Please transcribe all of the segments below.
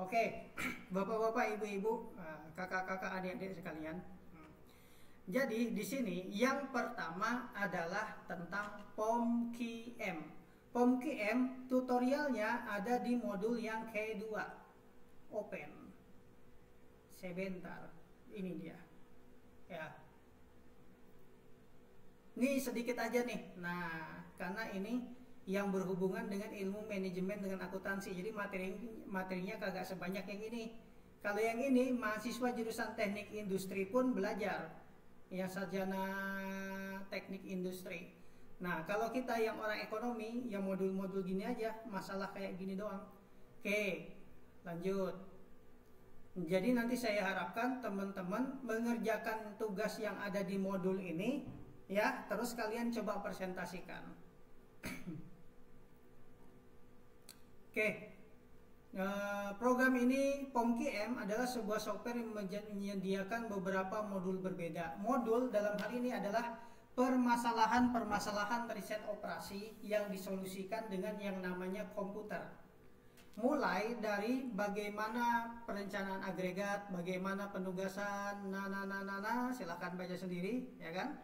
Oke, bapak-bapak, ibu-ibu, kakak-kakak, adik-adik sekalian. Jadi di sini yang pertama adalah tentang POMQM. POMQM tutorialnya ada di modul yang kedua. Open. Sebentar. Ini dia. Ya. Ini sedikit aja nih. Nah, karena ini yang berhubungan dengan ilmu manajemen dengan akuntansi. Jadi materinya kagak sebanyak yang ini. Kalau yang ini mahasiswa jurusan teknik industri pun belajar. Yang sarjana teknik industri. Nah, kalau kita yang orang ekonomi, yang modul-modul gini aja, masalah kayak gini doang. Oke, lanjut. Jadi nanti saya harapkan teman-teman mengerjakan tugas yang ada di modul ini, ya, terus kalian coba presentasikan. Oke, program ini POMQM adalah sebuah software yang menyediakan beberapa modul berbeda. Modul dalam hal ini adalah permasalahan-permasalahan riset operasi yang disolusikan dengan yang namanya komputer. Mulai dari bagaimana perencanaan agregat, bagaimana penugasan, silakan baca sendiri, ya kan?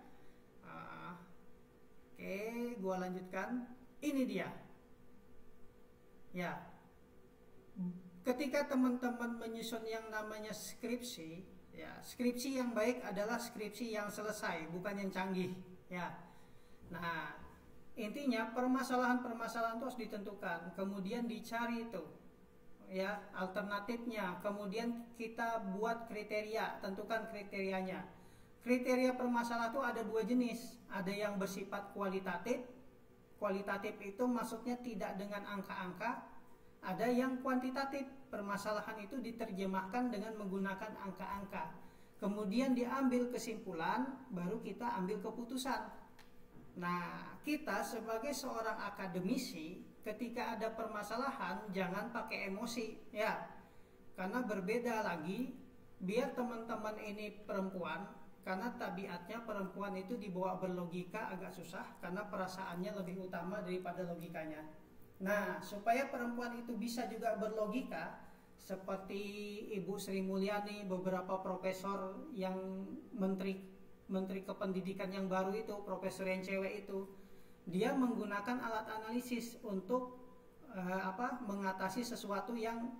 Oke, gua lanjutkan. Ini dia. Ya. Ketika teman-teman menyusun yang namanya skripsi, ya, skripsi yang baik adalah skripsi yang selesai, bukan yang canggih, ya. Nah, intinya permasalahan-permasalahan itu harus ditentukan, kemudian dicari itu, ya, alternatifnya, kemudian kita buat kriteria, tentukan kriterianya. Kriteria permasalahan itu ada dua jenis, ada yang bersifat kualitatif. Kualitatif itu maksudnya tidak dengan angka-angka. Ada yang kuantitatif, permasalahan itu diterjemahkan dengan menggunakan angka-angka. Kemudian diambil kesimpulan, baru kita ambil keputusan. Nah, kita sebagai seorang akademisi, ketika ada permasalahan, jangan pakai emosi, ya. Karena berbeda lagi, biar teman-teman ini perempuan, karena tabiatnya perempuan itu dibawa berlogika agak susah, karena perasaannya lebih utama daripada logikanya. Nah, supaya perempuan itu bisa juga berlogika, seperti Ibu Sri Mulyani, beberapa profesor yang menteri kependidikan yang baru itu, profesor yang cewek itu, dia menggunakan alat analisis untuk mengatasi sesuatu yang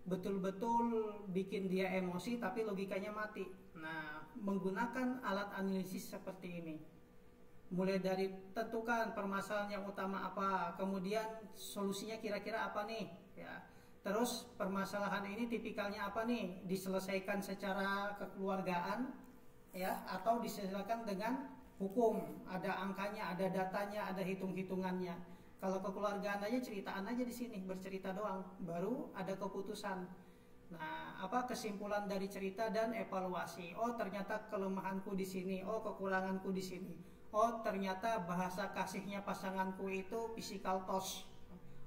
betul-betul bikin dia emosi tapi logikanya mati. Nah, menggunakan alat analisis seperti ini, mulai dari tentukan permasalahan yang utama apa, kemudian solusinya kira-kira apa nih, ya. Terus permasalahan ini tipikalnya apa nih, diselesaikan secara kekeluargaan, ya, atau diselesaikan dengan hukum, ada angkanya, ada datanya, ada hitung-hitungannya. Kalau kekeluargaan aja ceritaan aja di sini, bercerita doang, baru ada keputusan. Nah, kesimpulan dari cerita dan evaluasi. Oh, ternyata kelemahanku di sini, oh kekuranganku di sini. Oh, ternyata bahasa kasihnya pasanganku itu physical touch.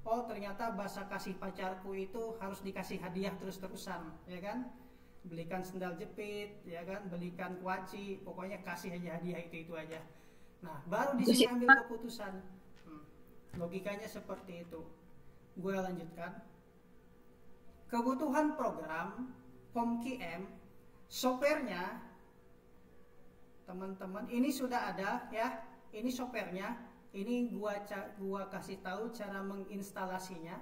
Oh, ternyata bahasa kasih pacarku itu harus dikasih hadiah terus-terusan, ya kan? Belikan sendal jepit, ya kan? Belikan kuaci, pokoknya kasih aja hadiah itu aja. Nah, baru di sini ambil keputusan. Logikanya seperti itu. Gue lanjutkan. Kebutuhan program POMQM, softwarenya, teman-teman, ini sudah ada, ya. Ini softwarenya. Ini gua kasih tahu cara menginstalasinya.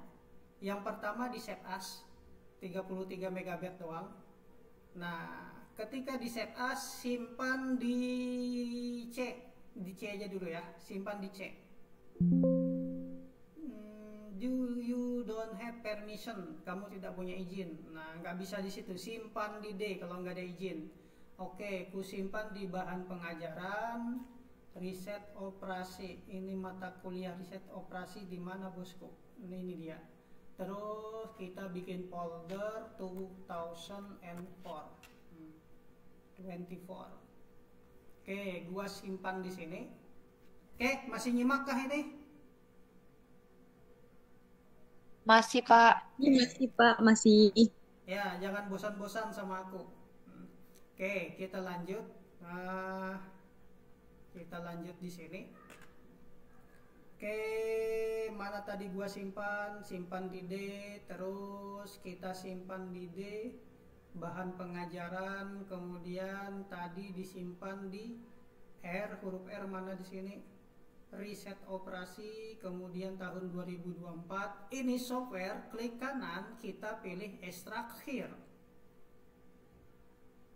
Yang pertama di save as 33 MB doang. Nah, ketika di save as, simpan di C aja dulu ya, simpan di C. You don't have permission, kamu tidak punya izin. Nah, nggak bisa di situ. Simpan di D kalau nggak ada izin. Oke, ku simpan di bahan pengajaran riset operasi. Ini mata kuliah riset operasi di mana, bosku? Ini dia. Terus kita bikin folder 2004. Oke, gua simpan di sini. Oke, masih nyimak kah ini? Masih, Pak. Masih, Pak, masih. Ya, jangan bosan-bosan sama aku. Oke, kita lanjut. Kita lanjut di sini. Oke, mana tadi gua simpan di D, terus kita simpan di D bahan pengajaran, kemudian tadi disimpan di R, huruf R mana di sini? Reset operasi, kemudian tahun 2024. Ini software, klik kanan, kita pilih extract here.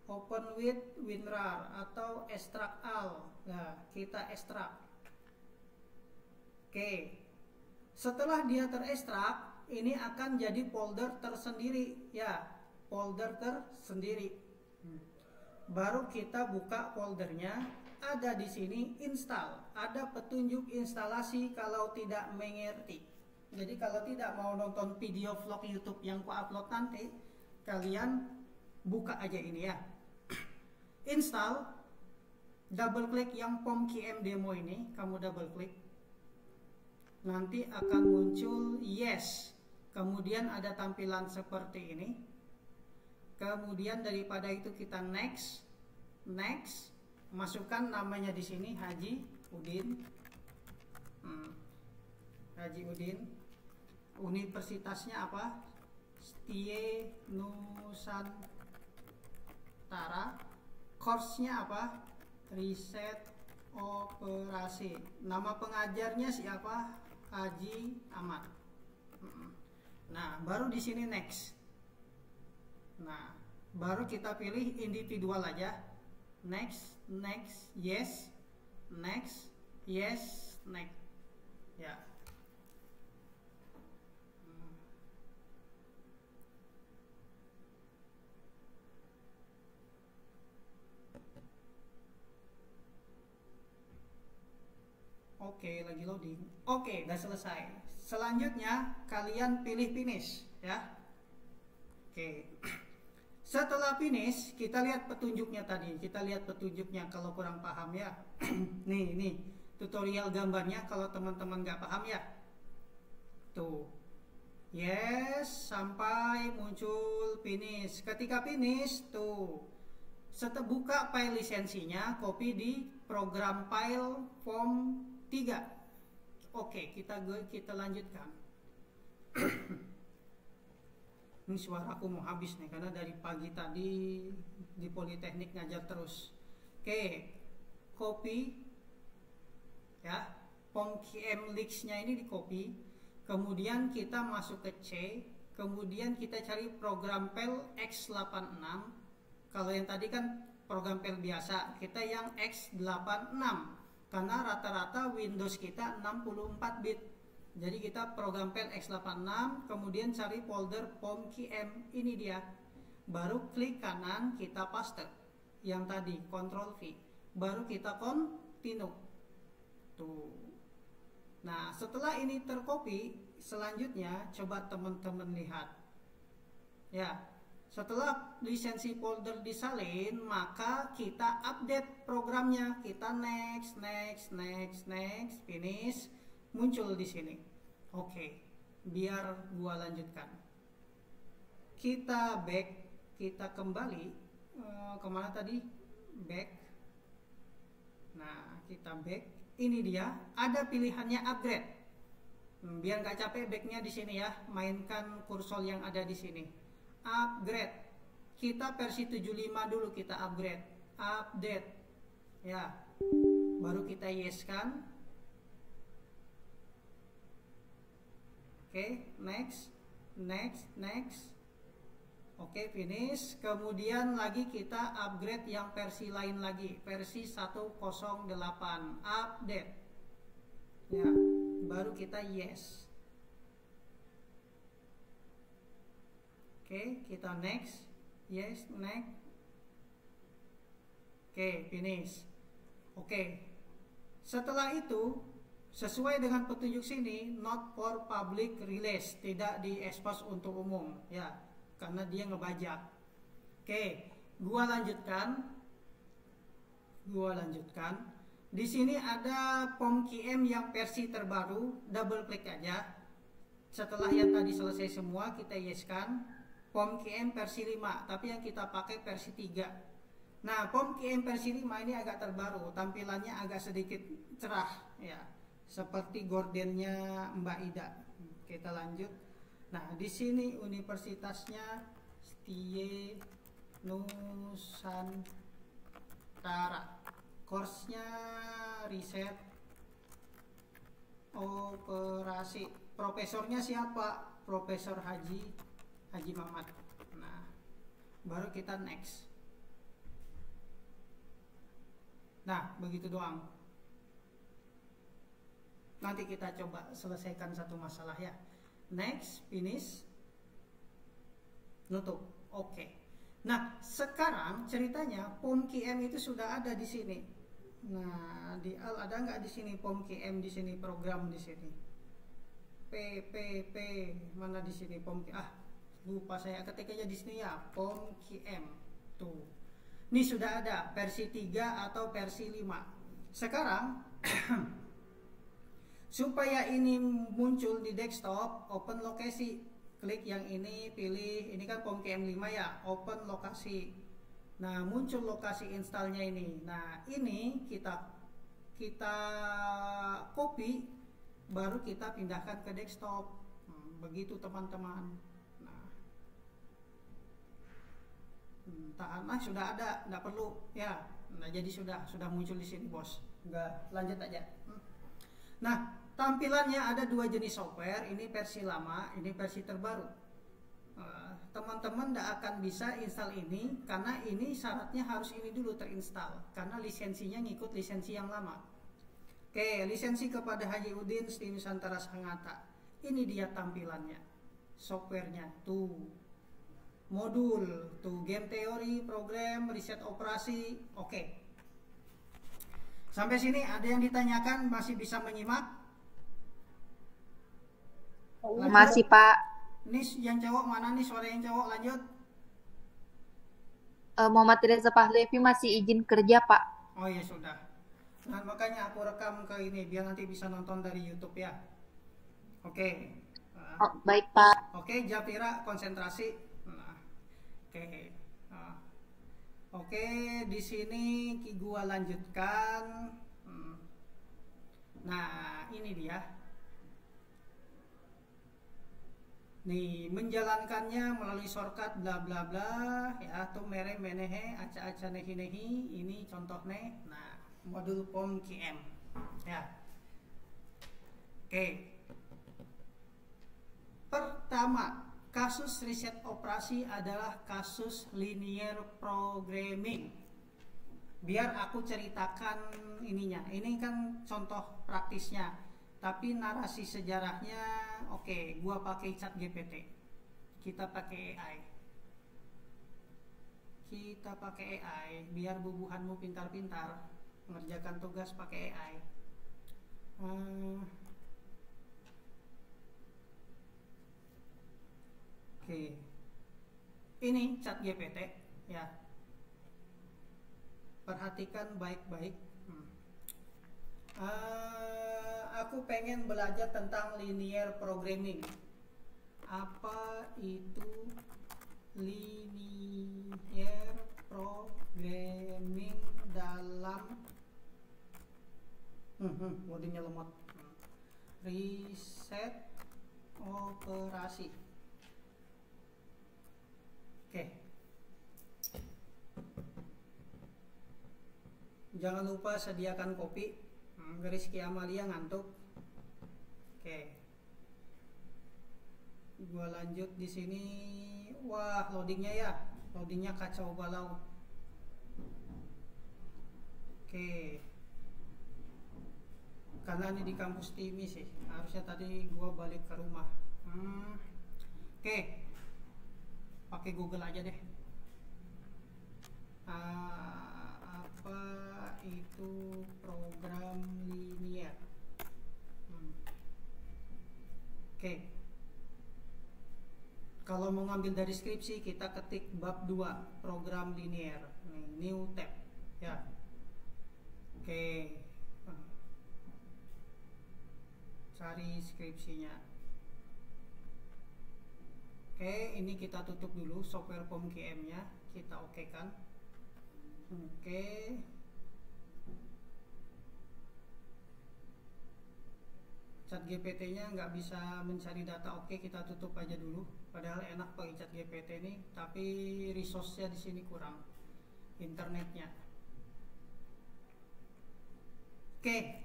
Open with WinRAR atau extract all. Nah, kita extract. Oke, setelah dia terekstrak, ini akan jadi folder tersendiri, ya, folder tersendiri. Baru kita buka foldernya, ada di sini install, ada petunjuk instalasi kalau tidak mengerti. Jadi kalau tidak mau nonton video vlog YouTube yang ku upload nanti, kalian buka aja ini ya. Install, double klik yang POM-QM demo ini, kamu double klik. Nanti akan muncul yes, kemudian ada tampilan seperti ini. Kemudian daripada itu kita next, masukkan namanya di sini Haji Udin, Haji Udin. Universitasnya apa? STIE Nusantara. Course-nya apa? Riset operasi. Nama pengajarnya siapa? Haji Ahmad. Nah, baru di sini next. Nah, baru kita pilih individual aja. Next, yes, next, yes, next. Ya. Oke, lagi loading. Oke, udah selesai. Selanjutnya kalian pilih finish ya. Oke. Setelah finish, kita lihat petunjuknya tadi. Kita lihat petunjuknya kalau kurang paham ya. nih tutorial gambarnya kalau teman-teman nggak paham ya. Tuh. Yes, sampai muncul finish. Ketika finish, tuh. Setelah buka file lisensinya, copy di program file form 3. Oke, kita lanjutkan. Ini suara aku mau habis nih karena dari pagi tadi di Politeknik ngajar terus. Oke, copy ya, POM-QM leaks-nya ini di copy. Kemudian kita masuk ke C, kemudian kita cari program file x86. Kalau yang tadi kan program file biasa, kita yang x86. Karena rata-rata Windows kita 64 bit. Jadi kita program file x86, kemudian cari folder POM-QM, ini dia. Baru klik kanan, kita paste. Yang tadi, Ctrl V. Baru kita continue. Tuh. Nah, setelah ini tercopy, selanjutnya coba teman-teman lihat. Ya. Setelah lisensi folder disalin, maka kita update programnya. Kita next, finish, muncul di sini. Oke, biar gua lanjutkan. Kita back, kita kembali kemana tadi? Back. Nah, kita back. Ini dia, ada pilihannya upgrade. Biar nggak capek backnya di sini ya. Mainkan kursor yang ada di sini. Upgrade, kita versi 75 dulu, kita upgrade, update ya, baru kita yes kan. Oke, next. Oke, finish. Kemudian lagi kita upgrade yang versi lain lagi, versi 108, update ya, baru kita yes. Oke, kita next, yes, next. Oke, finish. Oke, setelah itu sesuai dengan petunjuk sini, not for public release, tidak diekspos untuk umum ya, karena dia ngebajak. Oke, gua lanjutkan. Di sini ada POM-QM yang versi terbaru, double klik aja. Setelah yang tadi selesai semua, kita yes kan. POM-QM versi 5, tapi yang kita pakai versi 3. Nah, POM-QM versi 5 ini agak terbaru, tampilannya agak sedikit cerah ya. seperti gordennya Mbak Ida. Kita lanjut. Nah, di sini universitasnya Setie Nusantara. Course-nya riset operasi. Profesornya siapa? Profesor Haji Mamat. Nah, baru kita next. Nah, begitu doang. Nanti kita coba selesaikan satu masalah ya. Next, finish, nutup. Oke. Nah, sekarang ceritanya POM-QM itu sudah ada di sini. Nah, ada nggak di sini POM-QM di sini, program di sini? P mana di sini POM-QM? Lupa saya, ketik aja di sini ya, POM-QM. Tuh. Ini sudah ada versi 3 atau versi 5. Sekarang supaya ini muncul di desktop, open lokasi. Klik yang ini, pilih, ini kan POM-QM 5 ya, open lokasi. Nah, muncul lokasi installnya ini. Nah, ini kita copy, baru kita pindahkan ke desktop. Begitu teman-teman. Nah, tahan, sudah ada, nggak perlu ya. Nah, jadi sudah muncul di sini bos. Nggak, lanjut aja. Nah, tampilannya ada 2 jenis software. Ini versi lama, ini versi terbaru. Teman-teman tidak akan bisa install ini karena ini syaratnya harus ini dulu terinstall karena lisensinya ngikut lisensi yang lama. Oke, lisensi kepada Haji Udin Setie Nusantara Sangatta. Ini dia tampilannya, softwarenya tuh, modul tuh, game teori, program, riset operasi. Oke, sampai sini ada yang ditanyakan? Masih bisa menyimak? Lanjut. Masih Pak. Ini yang cowok mana nih, suara yang cowok? Lanjut. Muhammad Reza Pahlevi masih izin kerja Pak. Oh ya sudah. Nah, makanya aku rekam ke ini biar nanti bisa nonton dari YouTube ya. Oke. Oh, baik Pak. Oke, Japira konsentrasi. Nah, oke. Oke, di sini gua lanjutkan. Nah, ini dia. Nih, menjalankannya melalui shortcut bla bla bla ya, atau mere menehe aca-aca nehi nehi. Ini contohnya. Nah, modul POM-QM ya. Oke. Pertama, kasus riset operasi adalah kasus linear programming. Biar aku ceritakan ininya. Ini kan contoh praktisnya. Tapi narasi sejarahnya, oke, gua pakai ChatGPT. Kita pakai AI. Biar bubuhanmu pintar-pintar mengerjakan tugas pakai AI. Oke. Ini ChatGPT ya. Perhatikan baik-baik. Aku pengen belajar tentang linear programming. Apa itu linear programming dalam wordingnya lemot. Riset operasi. Oke. Jangan lupa sediakan kopi. Rizky Amalia ngantuk. Oke. Gua lanjut di sini. Wah, loadingnya ya. Loadingnya kacau balau. Oke. Karena ini di kampus Timi sih. Harusnya tadi gua balik ke rumah. Oke. Pakai Google aja deh. Apa itu program linear? Oke. Kalau mau ngambil dari skripsi, kita ketik bab 2 program linear. New tab ya. Oke. Cari skripsinya. Oke, ini kita tutup dulu software POM-QM-nya. Kita oke kan? Oke. Chat GPT-nya nggak bisa mencari data. Oke, kita tutup aja dulu. Padahal enak pakai Chat GPT ini, tapi resource-nya di sini kurang, internetnya. Oke,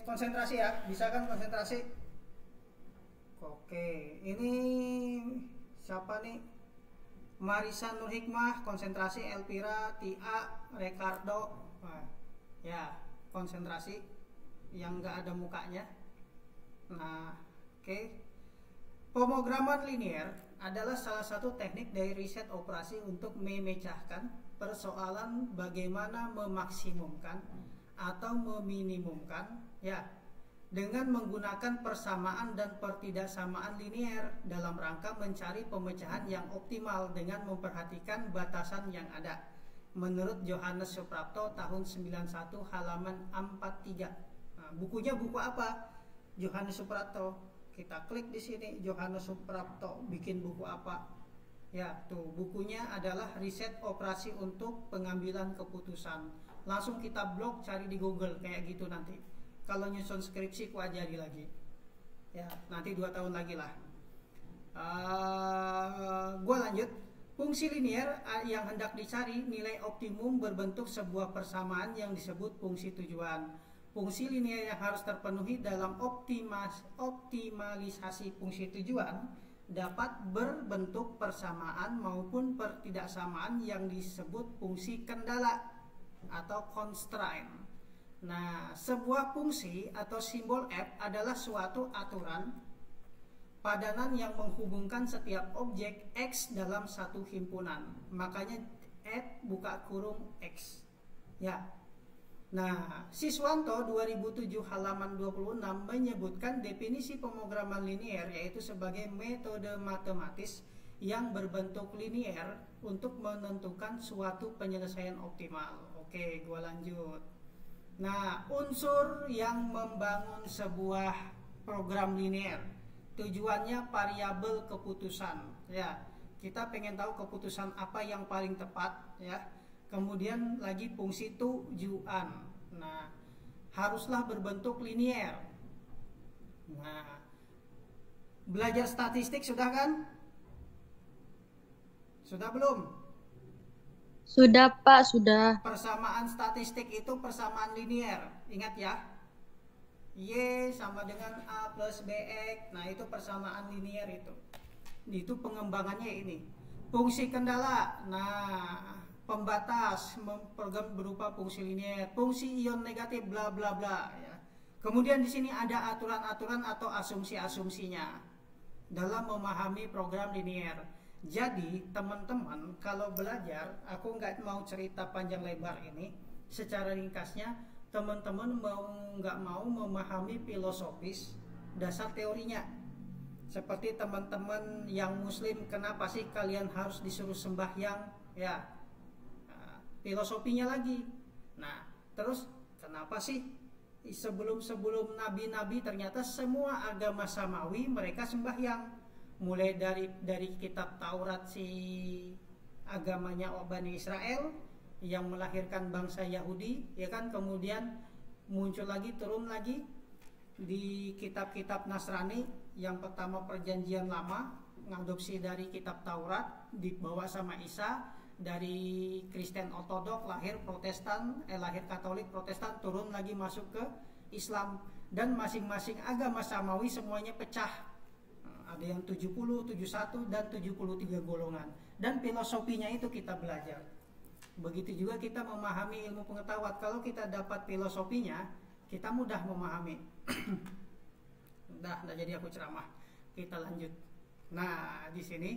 konsentrasi ya. Bisa kan konsentrasi? Oke, ini siapa nih? Marisa Nur Hikmah, konsentrasi. Elvira, Tia, Ricardo. Nah, ya, konsentrasi yang nggak ada mukanya. Nah, oke. Pemrograman linear adalah salah satu teknik dari riset operasi untuk memecahkan persoalan bagaimana memaksimumkan atau meminimumkan ya dengan menggunakan persamaan dan pertidaksamaan linear dalam rangka mencari pemecahan yang optimal dengan memperhatikan batasan yang ada. Menurut Johannes Suprapto tahun 91 halaman 43. Nah, bukunya buku apa? Johannes Suprapto. Kita klik di sini, Johannes Suprapto bikin buku apa? Ya, tuh bukunya adalah riset operasi untuk pengambilan keputusan. Langsung kita blok, cari di Google kayak gitu nanti. Kalau nyusun skripsi ku ajari lagi. Ya, nanti 2 tahun lagi lah. Gua lanjut. Fungsi linear yang hendak dicari nilai optimum berbentuk sebuah persamaan yang disebut fungsi tujuan. Fungsi linear yang harus terpenuhi dalam optimalisasi fungsi tujuan dapat berbentuk persamaan maupun pertidaksamaan yang disebut fungsi kendala atau constraint. Nah, sebuah fungsi atau simbol f adalah suatu aturan padanan yang menghubungkan setiap objek X dalam satu himpunan. Makanya f buka kurung X. Ya. Nah, Siswanto 2007 halaman 26 menyebutkan definisi pemrograman linear yaitu sebagai metode matematis yang berbentuk linear untuk menentukan suatu penyelesaian optimal. Oke, gua lanjut. Nah, unsur yang membangun sebuah program linear tujuannya variabel keputusan ya. Kita pengen tahu keputusan apa yang paling tepat ya. Kemudian lagi fungsi tujuan. Nah, haruslah berbentuk linear. Nah, belajar statistik sudah kan? Sudah belum? Sudah Pak, sudah. Persamaan statistik itu persamaan linear. Ingat ya. Y sama dengan A plus BX. Nah, itu persamaan linear itu. Itu pengembangannya ini. Fungsi kendala. Nah, pembatas program berupa fungsi linear, fungsi ion negatif bla bla bla ya. Kemudian di sini ada aturan-aturan atau asumsi-asumsinya dalam memahami program linear. Jadi, teman-teman kalau belajar, aku nggak mau cerita panjang lebar ini, secara ringkasnya teman-teman nggak mau memahami filosofis dasar teorinya. Seperti teman-teman yang muslim, kenapa sih kalian harus disuruh sembahyang? Ya, filosofinya lagi. Nah, terus kenapa sih sebelum nabi-nabi ternyata semua agama samawi mereka sembahyang? Mulai dari kitab Taurat si agamanya Bani Israel yang melahirkan bangsa Yahudi, ya kan, kemudian muncul lagi, turun lagi di kitab-kitab Nasrani. Yang pertama perjanjian lama ngadopsi dari kitab Taurat, dibawa sama Isa. Dari Kristen Ortodok lahir Protestan, lahir Katolik Protestan, turun lagi masuk ke Islam. Dan masing-masing agama samawi semuanya pecah. Ada yang 70, 71 dan 73 golongan. Dan filosofinya itu kita belajar. Begitu juga kita memahami ilmu pengetahuan. Kalau kita dapat filosofinya, kita mudah memahami. Udah jadi aku ceramah. Kita lanjut. Nah, di sini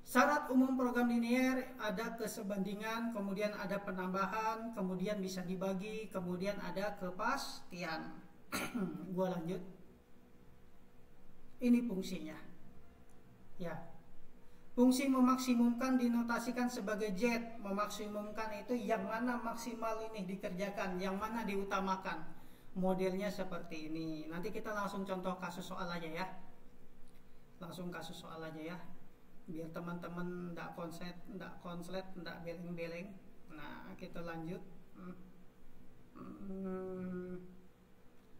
syarat umum program linear ada kesebandingan, kemudian ada penambahan, kemudian bisa dibagi, kemudian ada kepastian. Gua lanjut. Ini fungsinya. Ya. Fungsi memaksimumkan dinotasikan sebagai Z. Memaksimumkan itu yang mana maksimal ini dikerjakan, yang mana diutamakan. Modelnya seperti ini. Nanti kita langsung contoh kasus soal aja ya. Langsung kasus soal aja ya. Biar teman-teman enggak konslet, enggak beleng-beleng. Nah, kita lanjut.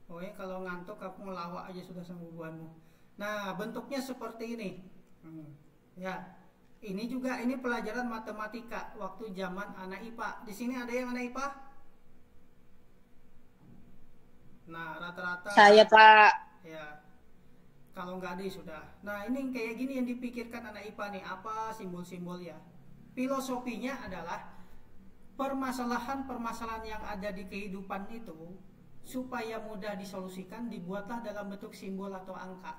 Pokoknya kalau ngantuk aku ngelawak aja sudah sama bubuhanmu. Nah, bentuknya seperti ini. Ya. Ini juga ini pelajaran matematika waktu zaman anak IPA. Di sini ada yang anak IPA? Nah, rata-rata Saya, Pak. ya. Kalau nggak ada ya sudah. Nah, ini kayak gini yang dipikirkan anak IPA nih, apa simbol-simbol ya. Filosofinya adalah permasalahan-permasalahan yang ada di kehidupan itu supaya mudah disolusikan dibuatlah dalam bentuk simbol atau angka.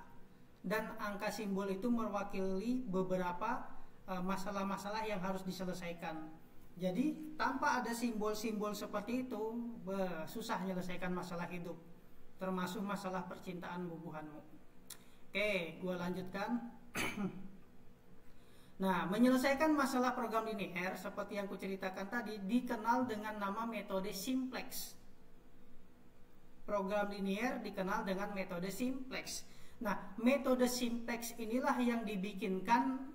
Dan angka simbol itu mewakili beberapa masalah-masalah yang harus diselesaikan. Jadi tanpa ada simbol-simbol seperti itu, susah menyelesaikan masalah hidup, termasuk masalah percintaan bubuhanmu. Oke, gue lanjutkan. Nah, menyelesaikan masalah program linear seperti yang kuceritakan tadi dikenal dengan nama metode simplex. Program linear dikenal dengan metode simplex. Nah, metode simplex inilah yang dibikinkan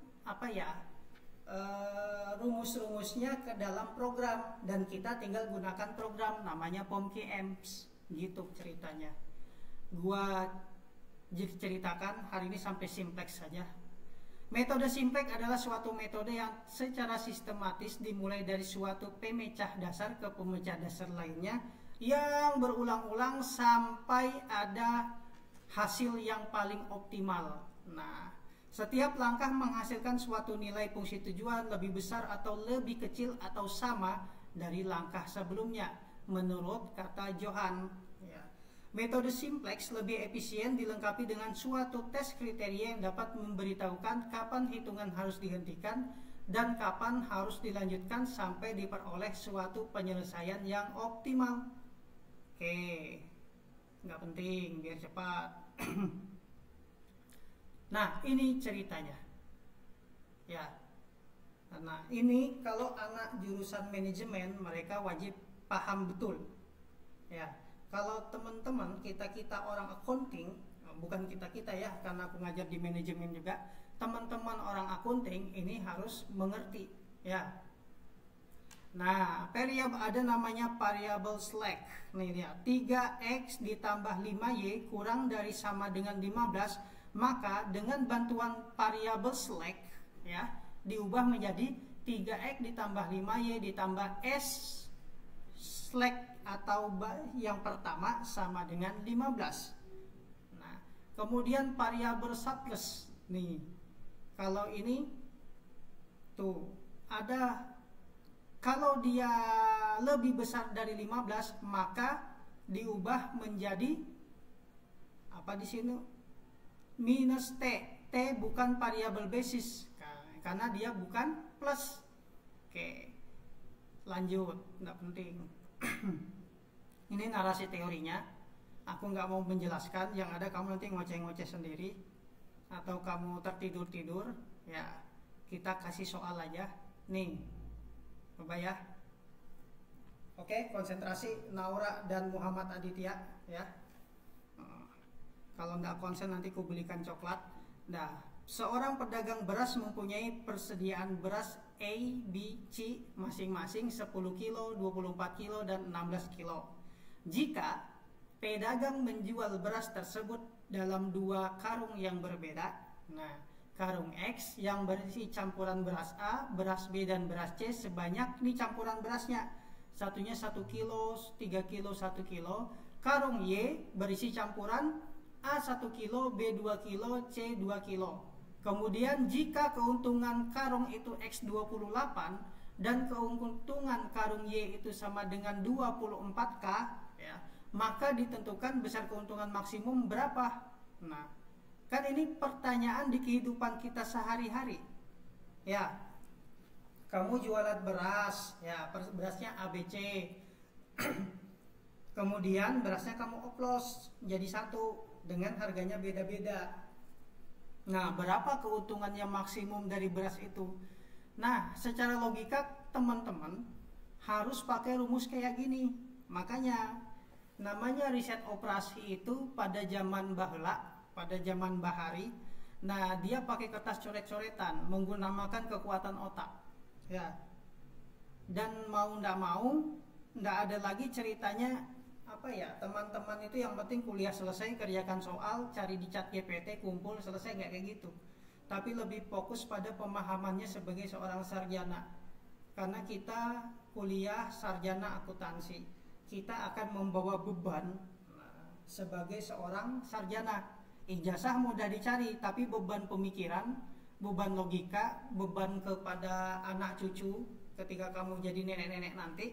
rumus-rumusnya ke dalam program dan kita tinggal gunakan program namanya POMKEMS gitu ceritanya. Gua ceritakan hari ini sampai simplex saja. Metode simplex adalah suatu metode yang secara sistematis dimulai dari suatu pemecah dasar ke pemecah dasar lainnya yang berulang-ulang sampai ada hasil yang paling optimal. Nah, setiap langkah menghasilkan suatu nilai fungsi tujuan lebih besar atau lebih kecil atau sama dari langkah sebelumnya menurut kata Johan. Ya. Metode simplex lebih efisien dilengkapi dengan suatu tes kriteria yang dapat memberitahukan kapan hitungan harus dihentikan dan kapan harus dilanjutkan sampai diperoleh suatu penyelesaian yang optimal. Oke, nggak penting, biar cepat. Nah, ini ceritanya. Ya. Nah, ini kalau anak jurusan manajemen mereka wajib paham betul. Ya. Kalau teman-teman kita orang accounting, bukan kita ya, karena aku ngajar di manajemen juga, teman-teman orang accounting ini harus mengerti, ya. Nah, variabel ada namanya variabel slack. Nih lihat, 3x ditambah 5y kurang dari sama dengan 15. Maka dengan bantuan variabel slack ya diubah menjadi 3x ditambah 5y ditambah s slack atau yang pertama sama dengan 15. Nah, kemudian variabel surplus nih. Kalau ini tuh ada, kalau dia lebih besar dari 15 maka diubah menjadi apa di sini? Minus T. T bukan variabel basis karena dia bukan plus. Oke, lanjut, nggak penting. Ini narasi teorinya, aku nggak mau menjelaskan. Yang ada kamu nanti ngoceh-ngoceh sendiri atau kamu tertidur-tidur. Ya, kita kasih soal aja. Nih, coba ya. Oke, konsentrasi Naura dan Muhammad Aditya ya. Kalau nggak konsen nanti ku belikan coklat. Nah, seorang pedagang beras mempunyai persediaan beras A, B, C masing-masing 10 kilo, 24 kilo, dan 16 kilo. Jika pedagang menjual beras tersebut dalam 2 karung yang berbeda, nah, karung X yang berisi campuran beras A, beras B, dan beras C sebanyak, ini campuran berasnya, satunya 1 kilo, 3 kilo, 1 kilo. Karung Y berisi campuran A 1 kilo, B 2 kilo, C 2 kilo. Kemudian jika keuntungan karung itu X28 dan keuntungan karung Y itu sama dengan 24K ya, maka ditentukan besar keuntungan maksimum berapa. Nah, kan ini pertanyaan di kehidupan kita sehari-hari. Ya. Kamu jualan beras, ya, berasnya ABC. Kemudian berasnya kamu oplos jadi satu dengan harganya beda-beda. Nah, berapa keuntungan yang maksimum dari beras itu? Nah, secara logika teman-teman harus pakai rumus kayak gini. Makanya namanya riset operasi itu pada zaman baheula, pada zaman Bahari. Nah, dia pakai kertas coret-coretan, menggunakan kekuatan otak. Ya. Dan mau ndak ada lagi ceritanya apa ya, teman-teman itu yang penting kuliah selesai, kerjakan soal, cari di chat GPT, kumpul, selesai, nggak kayak gitu. Tapi lebih fokus pada pemahamannya sebagai seorang sarjana. Karena kita kuliah sarjana akuntansi, kita akan membawa beban sebagai seorang sarjana. Ijazah mudah dicari, tapi beban pemikiran, beban logika, beban kepada anak cucu ketika kamu jadi nenek-nenek nanti,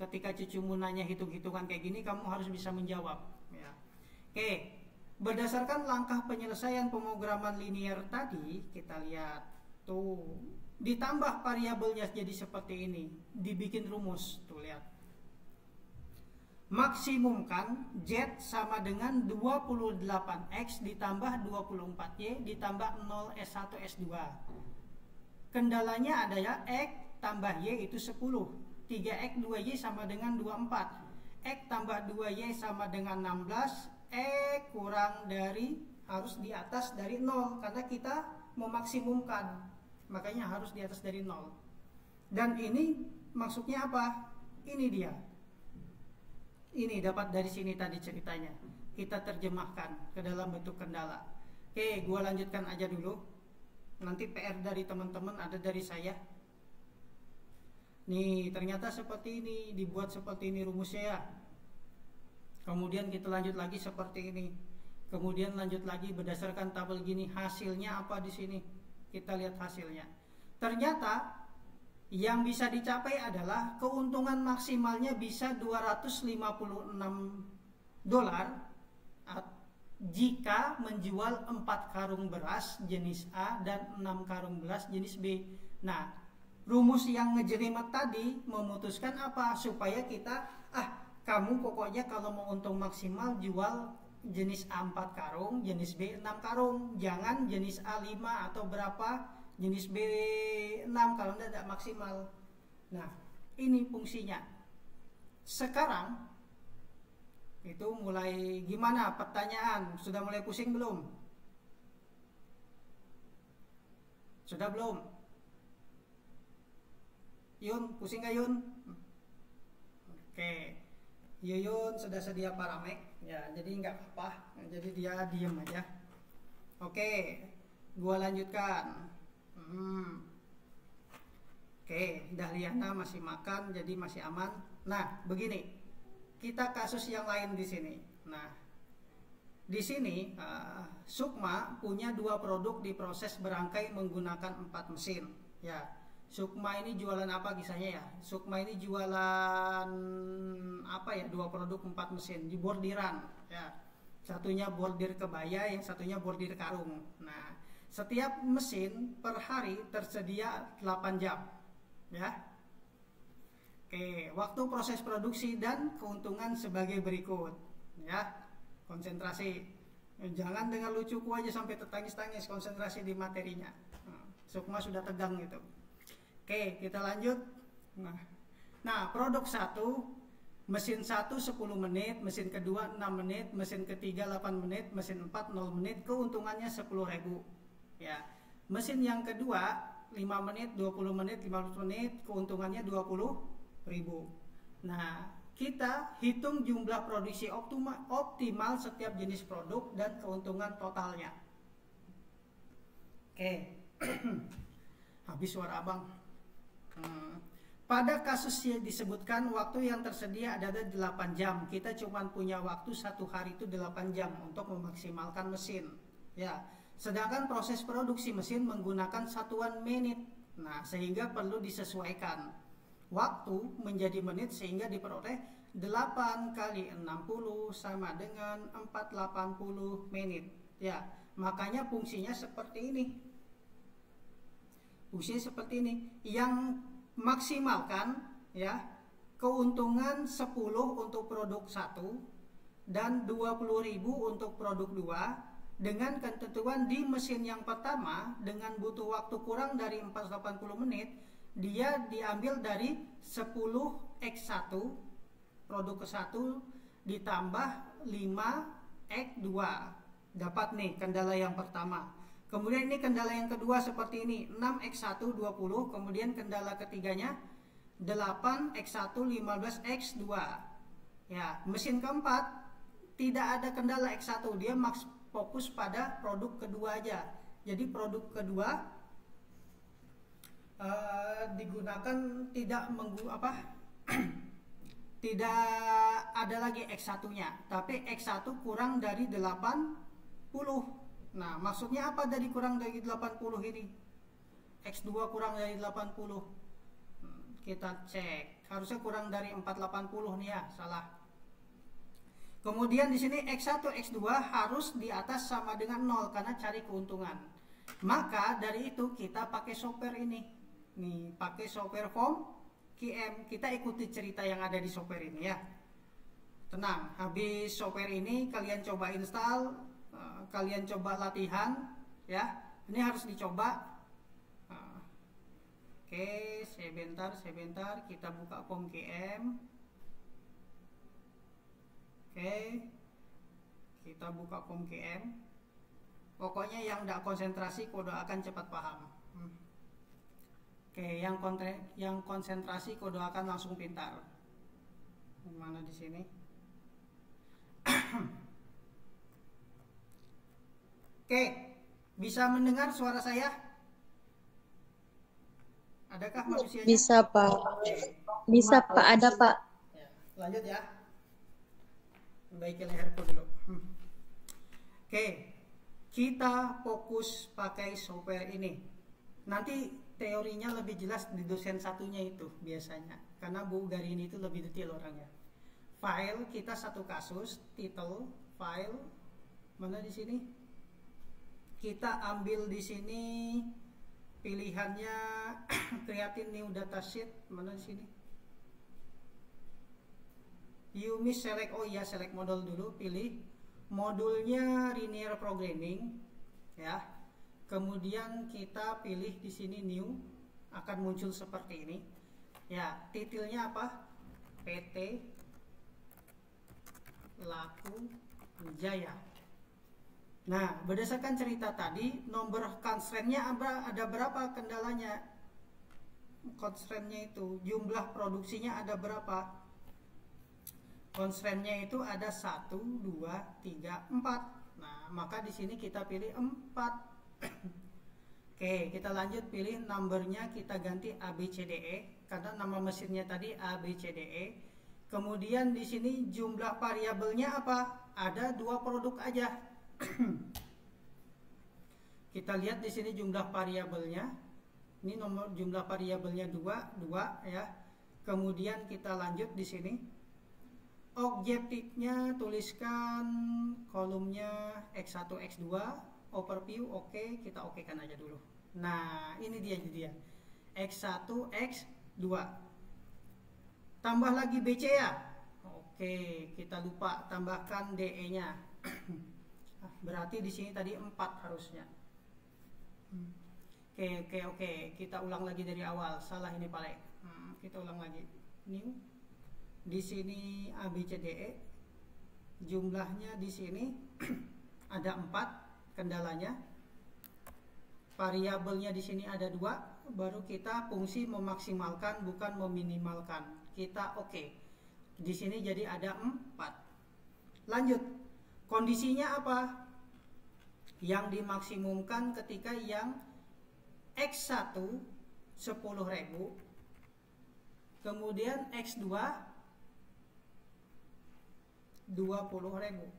ketika cucumu nanya hitung-hitungan kayak gini, kamu harus bisa menjawab ya. Oke, berdasarkan langkah penyelesaian pemrograman linear tadi, kita lihat tuh, ditambah variabelnya jadi seperti ini, dibikin rumus tuh, lihat. Maksimumkan Z sama dengan 28X ditambah 24Y ditambah 0S1 S2. Kendalanya adalah X tambah Y itu 10, 3X 2Y sama dengan 24, X tambah 2Y sama dengan 16, X kurang dari, harus di atas dari 0 karena kita memaksimumkan, makanya harus di atas dari 0. Dan ini maksudnya apa? Ini dia. Ini dapat dari sini tadi ceritanya. Kita terjemahkan ke dalam bentuk kendala. Oke, gua lanjutkan aja dulu. Nanti PR dari teman-teman ada dari saya. Nih, ternyata seperti ini, dibuat seperti ini rumusnya ya. Kemudian kita lanjut lagi seperti ini. Kemudian lanjut lagi berdasarkan tabel gini, hasilnya apa di sini? Kita lihat hasilnya. Ternyata yang bisa dicapai adalah keuntungan maksimalnya bisa $256 jika menjual 4 karung beras jenis A dan 6 karung beras jenis B. Nah, rumus yang ngejelimet tadi memutuskan apa? Supaya kita, kamu pokoknya kalau mau untung maksimal jual jenis A 4 karung, jenis B 6 karung. Jangan jenis A 5 atau berapa, jenis B 6 kalau tidak maksimal. Nah, ini fungsinya. Sekarang itu mulai gimana pertanyaan? Sudah mulai pusing belum? Sudah belum? Yun, pusing gak Yun? Oke, Yuyun sudah sedia paramek ya, jadi nggak apa-apa, jadi dia diem aja. Oke, gua lanjutkan. Oke, Dahliana masih makan, jadi masih aman. Nah, begini, kita kasus yang lain di sini. Nah, di sini Sukma punya 2 produk diproses berangkai menggunakan 4 mesin. Ya, Sukma ini jualan apa kisahnya ya? Sukma ini jualan apa ya? 2 produk 4 mesin di bordiran. Ya, satunya bordir kebaya, yang satunya bordir karung. Nah, setiap mesin per hari tersedia 8 jam. Ya. Oke, waktu proses produksi dan keuntungan sebagai berikut. Ya, konsentrasi. Jangan dengan lucuku aja sampai tertangis-tangis, konsentrasi di materinya. Sukma sudah tegang gitu. Oke, kita lanjut. Nah, produk 1, mesin 1 10 menit, mesin kedua 6 menit, mesin ketiga 8 menit, mesin 4 0 menit, keuntungannya 10.000. Ya, mesin yang kedua 5 menit, 20 menit, 15 menit, keuntungannya 20.000. Nah, kita hitung jumlah produksi optimal setiap jenis produk dan keuntungan totalnya. Oke. Habis suara abang. Pada kasus yang disebutkan waktu yang tersedia adalah 8 jam. Kita cuma punya waktu 1 hari itu 8 jam untuk memaksimalkan mesin. Ya. Sedangkan proses produksi mesin menggunakan satuan menit. Nah, sehingga perlu disesuaikan waktu menjadi menit sehingga diperoleh 8 kali 60 sama dengan 480 menit. Ya, makanya fungsinya seperti ini. Fungsinya seperti ini. Yang maksimalkan ya, keuntungan 10 untuk produk 1 dan 20.000 untuk produk 2. Dengan ketentuan di mesin yang pertama dengan butuh waktu kurang dari 480 menit, dia diambil dari 10x1 produk ke-1 ditambah 5x2. Dapat nih kendala yang pertama. Kemudian ini kendala yang kedua seperti ini, 6x1 20, kemudian kendala ketiganya 8x1 15x2. Ya, mesin keempat tidak ada kendala X1, dia fokus pada produk kedua aja. Jadi produk kedua digunakan tidak tidak ada lagi X1-nya, tapi X1 kurang dari 80. Nah, maksudnya apa dari kurang dari 80 ini? X2 kurang dari 80. Kita cek, harusnya kurang dari 480 nih ya, salah. Kemudian di sini X1, X2 harus di atas sama dengan 0 karena cari keuntungan. Maka dari itu kita pakai software ini. Nih, pakai software form QM. Kita ikuti cerita yang ada di software ini ya. Tenang, habis software ini kalian coba install, kalian coba latihan ya. Ini harus dicoba. Oke, sebentar kita buka form QM. Oke, kita buka form QM. Pokoknya yang tidak konsentrasi kode akan cepat paham. Oke, yang konsentrasi kode akan langsung pintar. Mana di sini? Oke, bisa mendengar suara saya? Adakah manusianya? Bisa, Pak. Bisa, Pak. Ada, Pak. Ya, lanjut ya. Baikin leherku dulu. Oke, kita fokus pakai software ini. Nanti teorinya lebih jelas di dosen satunya itu biasanya, karena Bu Garini itu lebih detail orangnya. File kita satu kasus, title, file, mana di sini? Kita ambil di sini pilihannya create new datasheet, mana di sini? You miss select, oh ya select modul dulu, pilih modulnya linear programming ya. Kemudian kita pilih di sini new, akan muncul seperti ini. Ya, titilnya apa? PT Laku Jaya. Nah, berdasarkan cerita tadi, nomor constraint-nya ada berapa kendalanya? Constraint-nya itu, jumlah produksinya ada berapa? Constraint-nya itu ada 1, 2, 3, 4. Nah, maka di sini kita pilih 4. Oke, kita lanjut pilih numbernya, kita ganti ABCDE karena nama mesinnya tadi ABCDE. Kemudian di sini jumlah variabelnya apa? Ada 2 produk aja. Kita lihat di sini jumlah variabelnya. Ini nomor jumlah variabelnya 2 ya. Kemudian kita lanjut di sini. Objektifnya tuliskan kolomnya X1, X2, overview, oke, kita okekan aja dulu. Nah, ini dia X1, X2. Tambah lagi BC ya. Oke, kita lupa tambahkan DE-nya. Berarti di sini tadi 4 harusnya. Oke, kita ulang lagi dari awal. Salah ini Pak. Kita ulang lagi. New. Di sini ABCDE. Jumlahnya di sini ada 4 kendalanya. Variabelnya di sini ada 2. Baru kita fungsi memaksimalkan bukan meminimalkan. Kita oke. Di sini jadi ada 4. Lanjut. Kondisinya apa? Yang dimaksimumkan ketika yang X1 10.000, kemudian X2 20.000.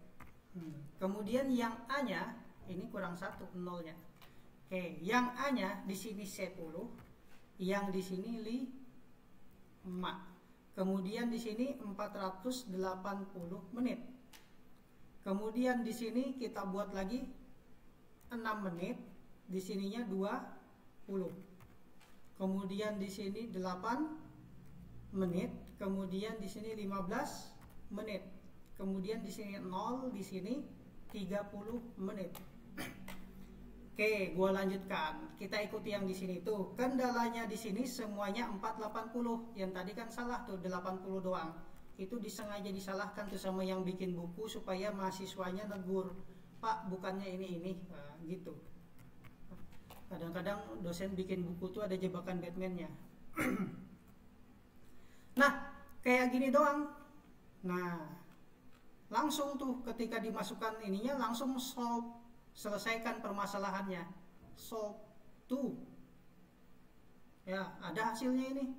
Kemudian yang A-nya ini kurang 1 nolnya. Oke, yang A-nya di sini 10, yang di sini 5. Kemudian di sini 480 menit. Kemudian di sini kita buat lagi 6 menit, di sininya 20. Kemudian di sini 8 menit, kemudian di sini 15 menit. Kemudian di sini 0, di sini 30 menit. Oke, gua lanjutkan. Kita ikuti yang di sini tuh. Kendalanya di sini semuanya 480. Yang tadi kan salah tuh 80 doang. Itu disengaja disalahkan tuh sama yang bikin buku supaya mahasiswanya negur, Pak bukannya ini nah, gitu. Kadang-kadang dosen bikin buku tuh ada jebakan Batman-nya. Nah kayak gini doang. Nah, langsung tuh ketika dimasukkan ininya langsung solve, selesaikan permasalahannya. Solve tuh. Ya, ada hasilnya ini.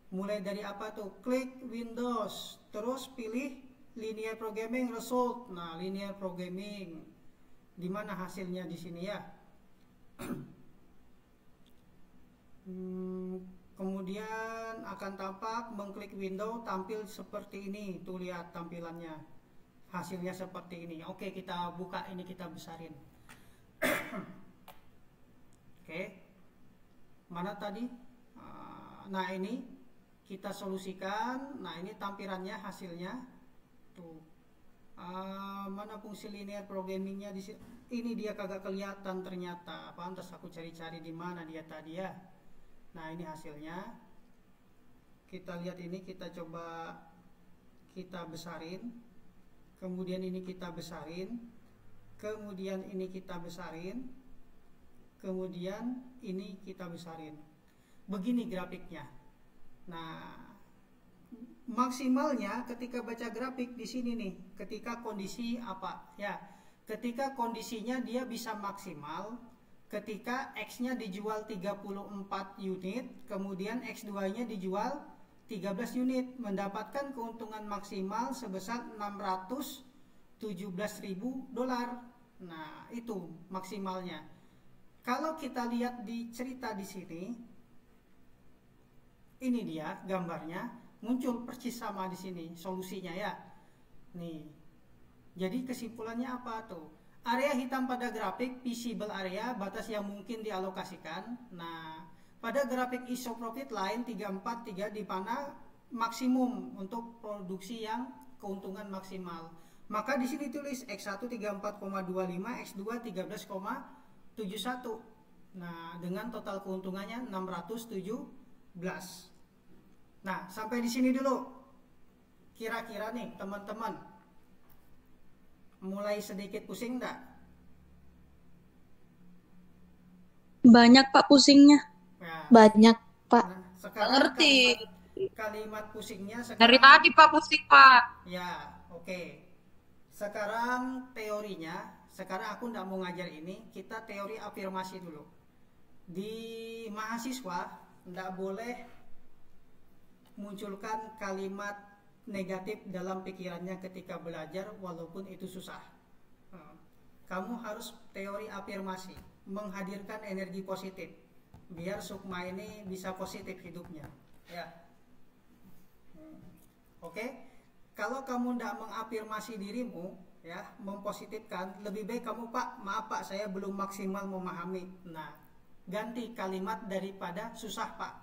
Mulai dari apa tuh? Klik Windows, terus pilih linear programming result. Nah, linear programming. Di mana hasilnya di sini ya? Kemudian akan tampak mengklik window tampil seperti ini. Tuh lihat tampilannya. Hasilnya seperti ini. Oke, kita buka ini, kita besarin. Oke. Mana tadi? Nah, ini kita solusikan. Nah, ini tampilannya, hasilnya. Tuh. Mana fungsi linear programmingnya di sini? Ini dia kagak kelihatan ternyata. Pantas aku cari-cari di mana dia tadi ya. Nah, ini hasilnya. Kita lihat ini, kita coba kita besarin. Kemudian ini kita besarin. Kemudian ini kita besarin. Kemudian ini kita besarin. Begini grafiknya. Nah, maksimalnya ketika baca grafik di sini nih, ketika kondisi apa? Ya, ketika kondisinya dia bisa maksimal ketika X-nya dijual 34 unit, kemudian X2-nya dijual 13 unit, mendapatkan keuntungan maksimal sebesar $617.000. Nah, itu maksimalnya. Kalau kita lihat di cerita di sini, ini dia gambarnya, muncul persis sama di sini solusinya ya. Nih. Jadi kesimpulannya apa tuh? Area hitam pada grafik visible area, batas yang mungkin dialokasikan. Nah, pada grafik isoprofit line 343 di mana maksimum untuk produksi yang keuntungan maksimal. Maka di sini tulis X1 34,25, X2 13,71. Nah, dengan total keuntungannya 617. Nah, sampai di sini dulu. Kira-kira nih, teman-teman, mulai sedikit pusing enggak? Banyak Pak pusingnya. Nah, Banyak, Pak. nah, sekarang Ngerti. kalimat pusingnya Dari sekarang. tadi Pak pusing Pak. Ya, oke. Sekarang teorinya, sekarang aku enggak mau ngajar ini, kita teori afirmasi dulu. Di mahasiswa enggak boleh munculkan kalimat negatif dalam pikirannya ketika belajar walaupun itu susah. Kamu harus teori afirmasi, menghadirkan energi positif biar Sukma ini bisa positif hidupnya ya. Oke. Kalau kamu tidak mengafirmasi dirimu ya, mempositifkan, lebih baik kamu, Pak, maaf Pak, saya belum maksimal memahami. Nah, ganti kalimat daripada susah Pak,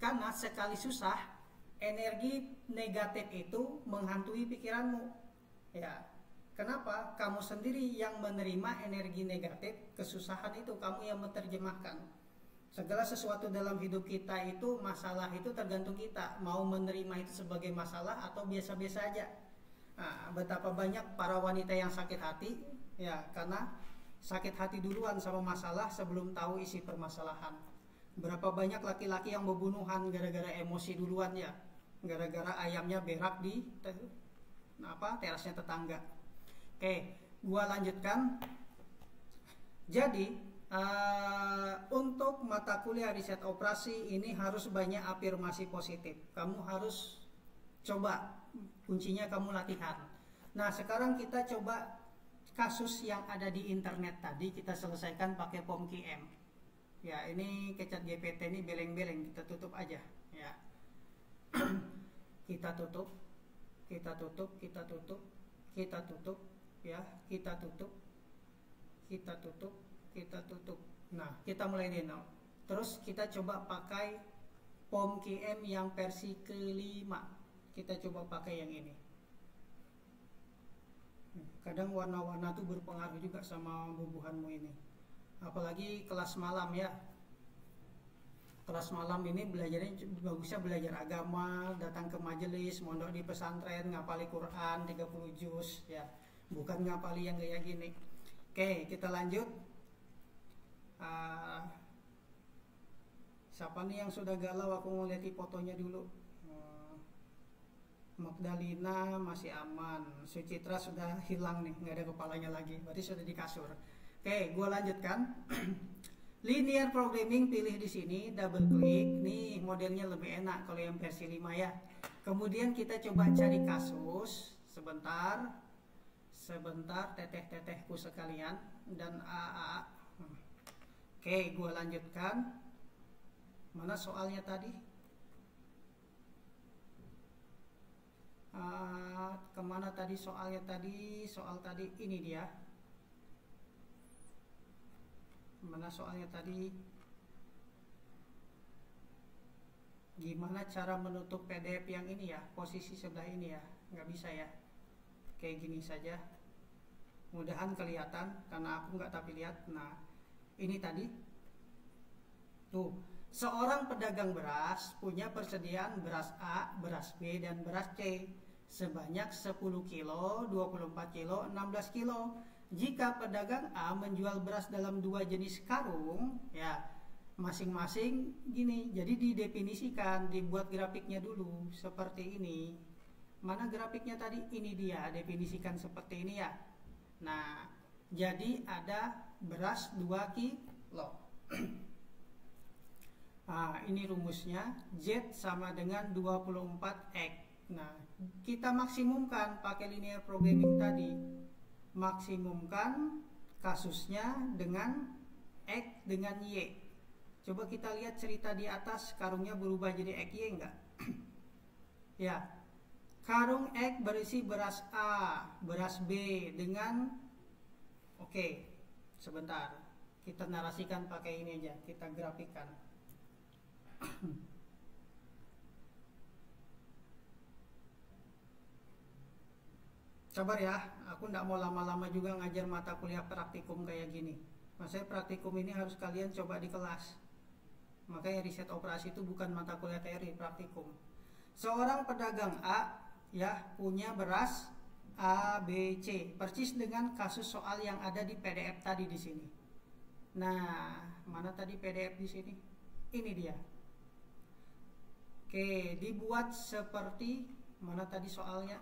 karena sekali susah energi negatif itu menghantui pikiranmu. Ya, kenapa? Kamu sendiri yang menerima energi negatif, kesusahan itu kamu yang menerjemahkan. Segala sesuatu dalam hidup kita itu, masalah itu tergantung kita mau menerima itu sebagai masalah atau biasa-biasa aja. Nah, betapa banyak para wanita yang sakit hati ya, karena sakit hati duluan sama masalah sebelum tahu isi permasalahan. Berapa banyak laki-laki yang membunuhan gara-gara emosi duluan ya, gara-gara ayamnya berak di terasnya tetangga. Oke, gua lanjutkan. Jadi untuk mata kuliah riset operasi ini harus banyak afirmasi positif. Kamu harus coba, kuncinya kamu latihan. Nah, sekarang kita coba kasus yang ada di internet tadi, kita selesaikan pakai POM-QM. Ya, ini kecat GPT ini beleng-beleng, kita tutup aja ya. Kita tutup ya, kita tutup, kita tutup. Nah, kita mulai di nol. Terus kita coba pakai POM-QM yang versi kelima. Kita coba pakai yang ini. Kadang warna-warna tuh berpengaruh juga sama bubuhanmu ini. Apalagi kelas malam ya. Kelas malam ini belajarnya bagusnya belajar agama, datang ke majelis, mondok di pesantren, ngapali Quran 30 juz ya. Bukan ngapali yang kayak gini. Oke, kita lanjut. Siapa nih yang sudah galau? Aku mau lihat fotonya dulu. Magdalena masih aman. Sucitra sudah hilang nih, nggak ada kepalanya lagi. Berarti sudah di kasur. Oke, gue lanjutkan. Linear programming pilih di sini, double klik. Nih modelnya lebih enak kalau yang versi 5 ya. Kemudian kita coba cari kasus. Sebentar teteh-tetehku sekalian dan AA. Oke, gue lanjutkan. Mana soalnya tadi? Kemana tadi soalnya tadi? Soal tadi ini dia. Mana soalnya tadi? Gimana cara menutup PDF yang ini ya? Posisi sebelah ini ya? Nggak bisa ya? Kayak gini saja. Mudahan kelihatan karena aku nggak tapi lihat. Nah, ini tadi. Tuh, seorang pedagang beras punya persediaan beras A, beras B, dan beras C sebanyak 10 kilo, 24 kilo, 16 kilo. Jika pedagang A menjual beras dalam 2 jenis karung, ya masing-masing gini. Jadi didefinisikan, dibuat grafiknya dulu seperti ini. Mana grafiknya tadi? Ini dia, definisikan seperti ini ya. Nah, jadi ada beras 2 kilo. Nah, ini rumusnya, Z sama dengan 24X. Nah, kita maksimumkan pakai linear programming tadi. Maksimumkan kasusnya dengan X dengan Y. Coba kita lihat cerita di atas, karungnya berubah jadi X Y enggak? Ya, karung X berisi beras A, beras B dengan, oke, sebentar. Kita narasikan pakai ini aja, kita grafikan. Sabar ya, aku nggak mau lama-lama juga ngajar mata kuliah praktikum kayak gini. Maksudnya praktikum ini harus kalian coba di kelas. Makanya riset operasi itu bukan mata kuliah teori, praktikum. Seorang pedagang A ya punya beras A, B, C, persis dengan kasus soal yang ada di PDF tadi di sini. Nah, mana tadi PDF di sini? Ini dia. Oke, dibuat seperti mana tadi soalnya?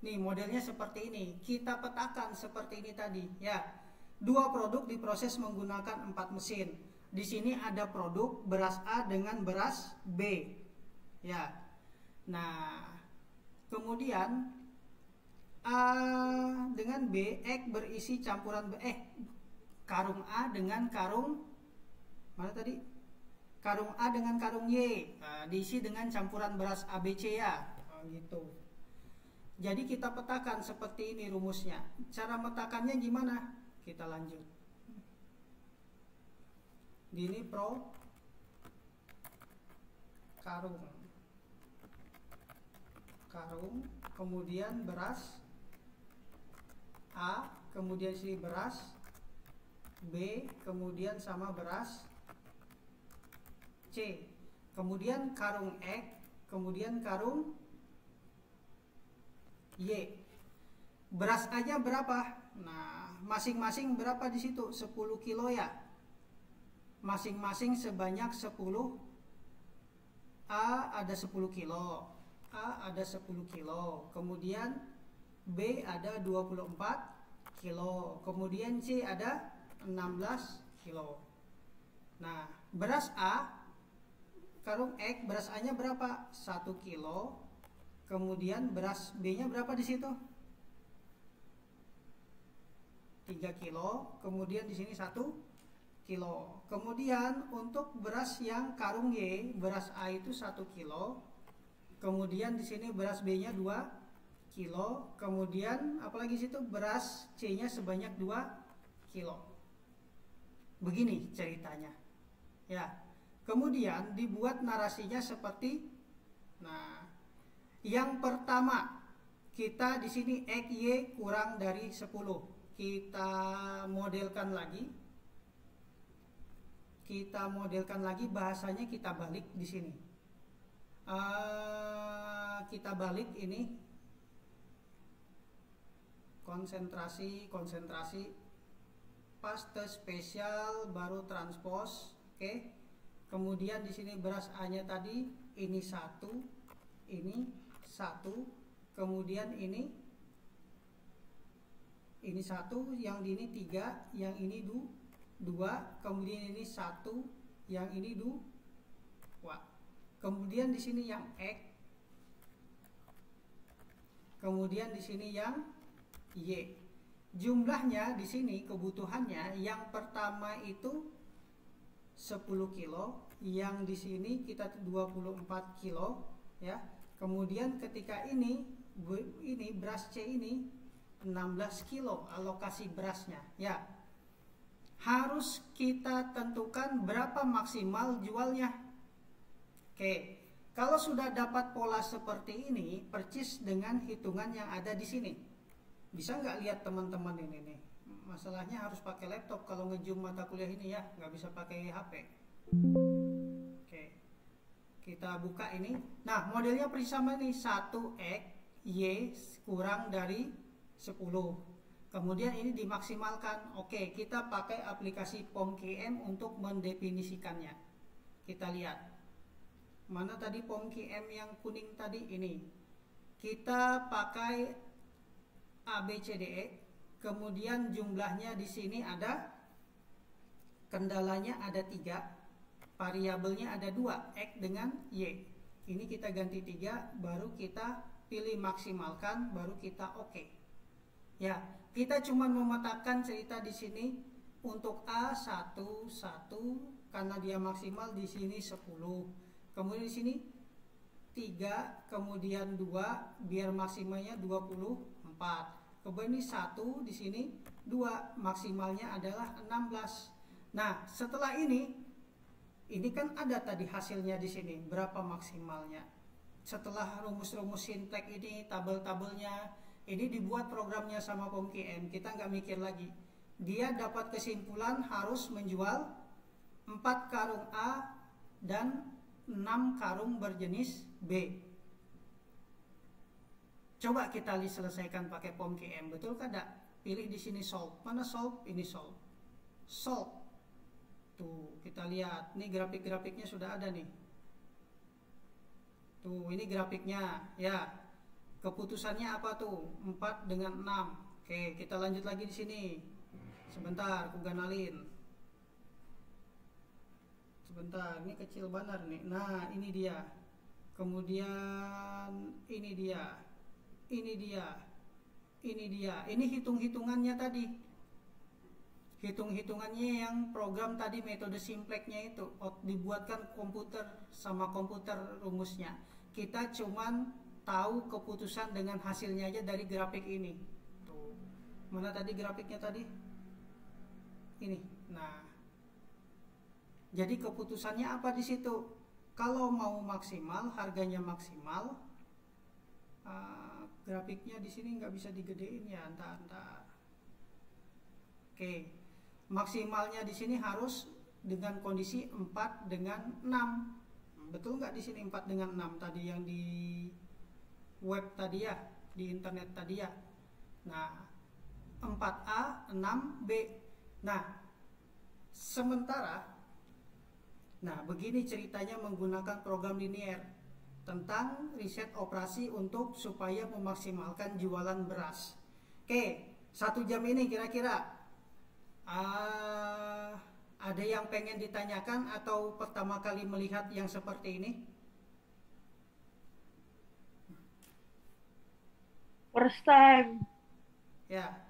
Nih modelnya seperti ini. Kita petakan seperti ini tadi ya. 2 produk diproses menggunakan 4 mesin. Di sini ada produk beras A dengan beras B. Ya. Nah, kemudian A dengan B, X berisi campuran karung A dengan karung mana tadi? Karung A dengan karung Y. Nah, diisi dengan campuran beras ABC ya. Nah, gitu. Jadi kita petakan seperti ini rumusnya. Cara metakannya gimana? Kita lanjut. Ini pro karung, kemudian beras A, kemudian sini beras B, kemudian sama beras C, kemudian karung X, kemudian karung Y. Beras aja berapa? Nah, masing-masing berapa di situ? 10 kilo ya. Masing-masing sebanyak 10. A ada 10 kilo. A ada 10 kilo. Kemudian B ada 24 kilo. Kemudian C ada 16 kilo. Nah, beras A karung X, beras A-nya berapa? 1 kilo. Kemudian beras B-nya berapa di situ? 3 kilo. Kemudian di sini 1 kilo. Kemudian untuk beras yang karung Y, beras A itu 1 kilo. Kemudian di sini beras B-nya 2 kilo. Kemudian apalagi situ beras C-nya sebanyak 2 kilo. Begini ceritanya. Ya. Kemudian dibuat narasinya seperti, nah, yang pertama, kita di sini X, Y kurang dari 10. Kita modelkan lagi. Bahasanya kita balik di sini. Kita balik ini. Konsentrasi. Paste spesial baru transpose. Oke. Kemudian di sini beras A-nya tadi ini 1, ini 1, kemudian ini 1, yang ini 3, yang ini 2, kemudian ini 1, yang ini 2. Kemudian di sini yang X, kemudian di sini yang Y. Jumlahnya di sini kebutuhannya yang pertama itu 10 kilo, yang di sini kita 24 kilo ya. Kemudian ketika ini beras C ini 16 kilo alokasi berasnya ya. Harus kita tentukan berapa maksimal jualnya. Oke, kalau sudah dapat pola seperti ini, percis dengan hitungan yang ada di sini. Bisa nggak lihat teman-teman ini nih? Masalahnya harus pakai laptop kalau nge-zoom mata kuliah ini ya, nggak bisa pakai HP. Oke, kita buka ini. Nah, modelnya persis sama nih, 1x y kurang dari 10. Kemudian ini dimaksimalkan. Oke, kita pakai aplikasi POMQM untuk mendefinisikannya. Kita lihat. Mana tadi POMQM yang kuning tadi? Ini. Kita pakai ABCDE. Kemudian jumlahnya di sini ada, kendalanya ada 3, variabelnya ada 2, X dengan Y. Ini kita ganti 3, baru kita pilih maksimalkan, baru kita oke. Ya, kita cuma memetakan cerita di sini untuk A1 karena dia maksimal di sini 10. Kemudian di sini 3, kemudian 2 biar maksimalnya 24. Kemudian ini 1 di sini 2 maksimalnya adalah 16. Nah, setelah ini kan ada tadi hasilnya di sini berapa maksimalnya. Setelah rumus-rumus sintek ini, tabel-tabelnya, ini dibuat programnya sama POMQM. Kita nggak mikir lagi. Dia dapat kesimpulan harus menjual 4 karung A dan 6 karung berjenis B. Coba kita selesaikan pakai POMQM, betul kada? Pilih di sini solve. Mana solve? Ini solve. Solve. Tuh, kita lihat. Nih grafik-grafiknya sudah ada nih. Tuh, ini grafiknya. Ya. Keputusannya apa tuh? 4 dengan 6. Oke, kita lanjut lagi di sini. Sebentar, aku ganalin. Sebentar, ini kecil benar nih. Nah, ini dia. Kemudian ini dia. Ini dia. Ini dia. Ini hitung-hitungannya tadi. Hitung-hitungannya yang program tadi metode simpleknya itu dibuatkan komputer sama komputer rumusnya. Kita cuman tahu keputusan dengan hasilnya aja dari grafik ini. Tuh. Mana tadi grafiknya tadi? Ini. Nah. Jadi keputusannya apa di situ? Kalau mau maksimal, harganya maksimal, grafiknya di sini nggak bisa digedein ya, entar. Oke, maksimalnya di sini harus dengan kondisi 4 dengan 6. Betul nggak di sini 4 dengan 6 tadi yang di web tadi ya, di internet tadi ya. Nah, 4A, 6B. Nah, sementara, nah begini ceritanya menggunakan program linear tentang riset operasi untuk supaya memaksimalkan jualan beras. Oke, 1 jam ini kira-kira ada yang pengen ditanyakan atau pertama kali melihat yang seperti ini? First time. Ya.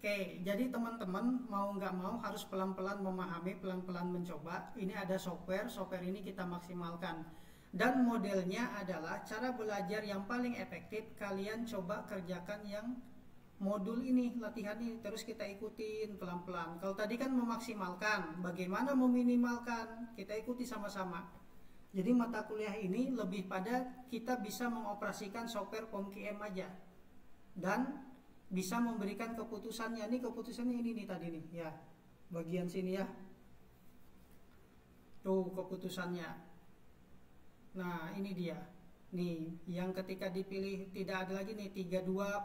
Oke, jadi teman-teman mau nggak mau harus pelan-pelan memahami, pelan-pelan mencoba. Ini ada software ini kita maksimalkan. Dan modelnya adalah cara belajar yang paling efektif. Kalian coba kerjakan yang modul ini, latihan ini, terus kita ikutin pelan-pelan. Kalau tadi kan memaksimalkan, bagaimana meminimalkan, kita ikuti sama-sama. Jadi mata kuliah ini lebih pada kita bisa mengoperasikan software POMQM aja. Dan bisa memberikan keputusannya. Ini keputusannya ini nih tadi nih ya, bagian sini ya, tuh keputusannya. Nah ini dia nih, yang ketika dipilih tidak ada lagi nih 32,6.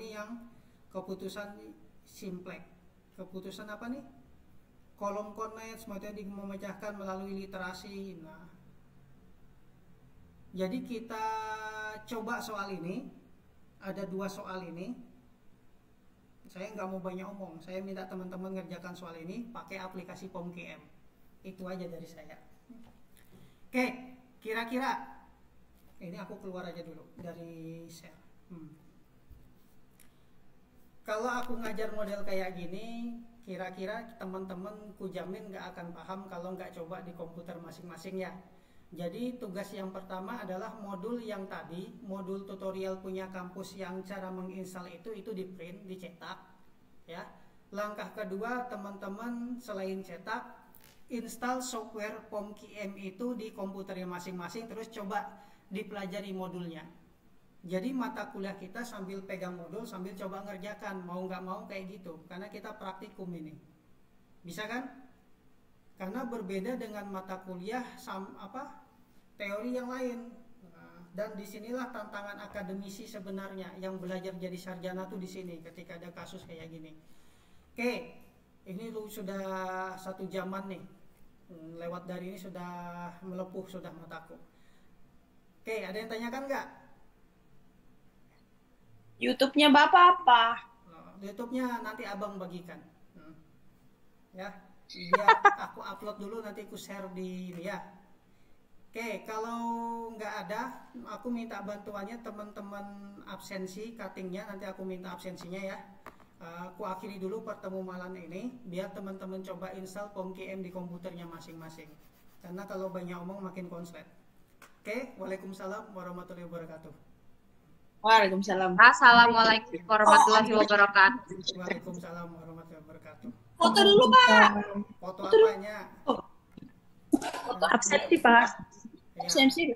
Ini yang keputusan simplek. Keputusan apa nih? Kolom connect, maksudnya memecahkan melalui literasi. Nah Jadi kita coba soal ini. Ada 2 soal ini. Saya nggak mau banyak omong. Saya minta teman-teman ngerjakan soal ini pakai aplikasi POMKM. Itu aja dari saya. Oke, kira-kira ini aku keluar aja dulu dari share. Kalau aku ngajar model kayak gini, kira-kira teman-teman kujamin nggak akan paham kalau nggak coba di komputer masing-masing ya. Jadi tugas yang pertama adalah modul yang tadi, modul tutorial punya kampus yang cara menginstal itu di print, dicetak ya. Langkah kedua, teman-teman selain cetak, install software POMKM itu di komputernya masing-masing, terus coba dipelajari modulnya. Jadi mata kuliah kita sambil pegang modul, sambil coba ngerjakan, mau nggak mau kayak gitu, karena kita praktikum ini. Bisa kan? Karena berbeda dengan mata kuliah teori yang lain. Dan disinilah tantangan akademisi sebenarnya, yang belajar jadi sarjana tuh di sini ketika ada kasus kayak gini. Oke, ini sudah 1 jaman nih, lewat dari ini sudah melepuh sudah mataku. Oke, ada yang tanyakan nggak? YouTube-nya Bapak apa? YouTube-nya nanti abang bagikan. Ya, biar aku upload dulu, nanti aku share di ini ya. Oke, kalau nggak ada, aku minta bantuannya teman-teman absensi, cuttingnya nanti aku minta absensinya ya. Aku akhiri dulu pertemuan ini, biar teman-teman coba install POMKM di komputernya masing-masing. Karena kalau banyak omong makin konslet. Oke, waalaikumsalam warahmatullahi wabarakatuh. Waalaikumsalam. Assalamualaikum warahmatullahi wabarakatuh. Waalaikumsalam warahmatullahi wabarakatuh. Foto dulu, Pak. Foto apanya? Foto absensi, Pak. Ya, Absensi.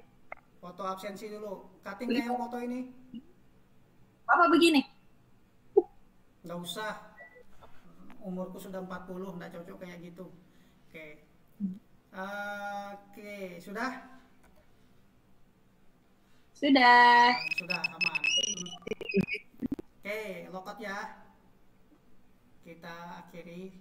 foto absensi dulu. Cutting kayak yang foto ini? Bapak begini. Nggak usah. Umurku sudah 40, nggak cocok kayak gitu. Oke. Oke, sudah? Sudah. Sudah, aman. Oke, logout ya. Kita akhiri